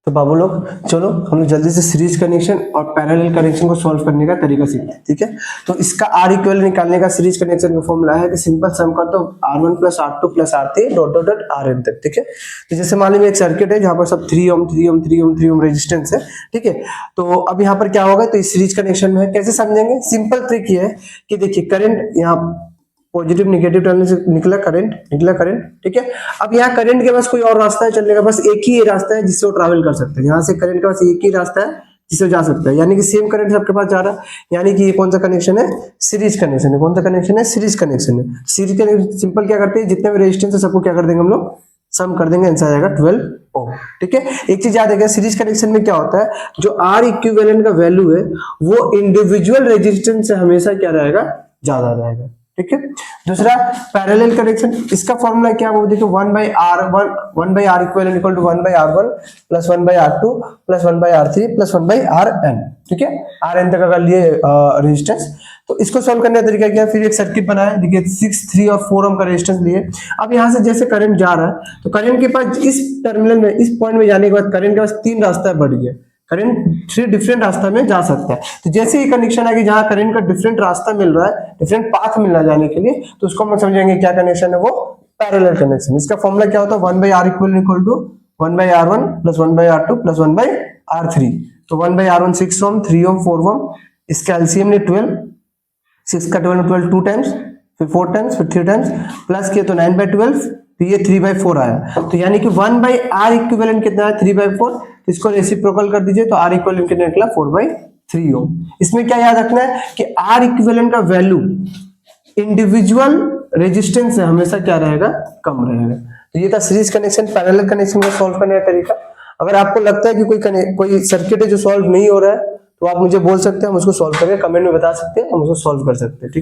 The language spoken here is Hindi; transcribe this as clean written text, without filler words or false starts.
तो बाबू लोग चलो हम लोग जल्दी से सीरीज कनेक्शन और पैरेलल कनेक्शन को सॉल्व करने का तरीका सीखते हैं, ठीक है। तो इसका आर इक्वल निकालने का सीरीज कनेक्शन का फॉर्मूला है कि सिंपल सम कर दो R1 plus R2 plus R3 dot dot dot Rn तक, ठीक है। तो जैसे मान लीजिए एक सर्किट है जहां पर सब 3 ओम 3 ओम 3 ओम 3 ओम रेजिस्टेंस है, ठीक है। तो अब यहाँ पर क्या होगा, तो इस सीरीज कनेक्शन में कैसे समझेंगे, सिंपल ट्रिक ये है कि देखिए करंट यहाँ पॉजिटिव निगेटिव टर्मिनल से निकला करंट, ठीक है। अब यहाँ करंट के पास कोई और रास्ता है चलने का, बस एक ही रास्ता है जिससे वो ट्रैवल कर सकते हैं। यहाँ से करंट के पास एक ही रास्ता है जिससे जा सकता है, यानी कि सेम करंट सबके पास जा रहा है, यानी कि ये कौन सा कनेक्शन है, सीरीज कनेक्शन है। कौन सा कनेक्शन है, सीरीज कनेक्शन है। सीरीज कनेक्शन सिंपल क्या करते हैं, जितने भी रेजिस्टेंस है सबको क्या कर देंगे हम लोग, सम कर देंगे, आंसर आएगा 12 ओम, ठीक है। एक चीज याद रखिए, सीरीज कनेक्शन में क्या होता है, जो आर इक्विवेलेंट का वैल्यू है वो इंडिविजुअल रेजिस्टेंस से हमेशा क्या रहेगा, ज्यादा रहेगा, ठीक है। दूसरा पैरेलल कनेक्शन, इसका फॉर्मूला क्या है वो देखो, 1/R equivalent equal to 1/R1 plus 1/R2 plus 1/R3 plus 1/Rn, ठीक है। Rn तक अगर लिए रेजिस्टेंस, तो इसको सॉल्व करने का तरीका क्या है, फिर एक सर्किट बनाया, देखिए 6, 3 और 4 ओम का रेजिस्टेंस लिए। अब यहाँ से जैसे करंट जा रहा है, तो करंट के पास इस टर्मिनल में, इस पॉइंट में जाने के बाद करंट के पास 3 रास्ता बढ़ गया, करंट 3 डिफरेंट रास्ता में जा सकता है। तो जैसे ही कंडीशन है कि जहां करंट का डिफरेंट रास्ता मिल रहा है, डिफरेंट पाथ मिल रहा है जाने के लिए, तो उसको हम समझेंगे क्या कनेक्शन है, वो पैरेलल कनेक्शन। इसका फॉर्मूला क्या होता है, 1/R equal to 1/R1 plus 1/R2 plus 1/R3। तो 1/R1 6 ओम, 3 ओम, 4 ओम, इसका एलसीएम ने 12, 6 का 12 2 टाइम्स, फिर 4 टाइम्स, फिर 3 टाइम्स, प्लस किया तो 9/12, तो ये 3/4 आया। तो यानी कि 1/R इक्विवेलेंट कितना है, 3/4। तो इसको रेसिप्रोकल कर दीजिए, तो R इक्विवेलेंट कितना निकला, 4/3 ओम। इसमें क्या याद रखना है कि R इक्विवेलेंट का वैल्यू इंडिविजुअल रेजिस्टेंस से हमेशा क्या रहेगा, कम रहेगा। तो ये था सीरीज कनेक्शन पैरेलल कनेक्शन को सॉल्व करने का तरीका। अगर आपको लगता है कि कोई सर्किट है जो सॉल्व नहीं हो रहा है, तो आप मुझे बोल सकते हैं, हम उसको सॉल्व करके कमेंट में बता सकते हैं, हम उसको सॉल्व कर सकते हैं, ठीक है।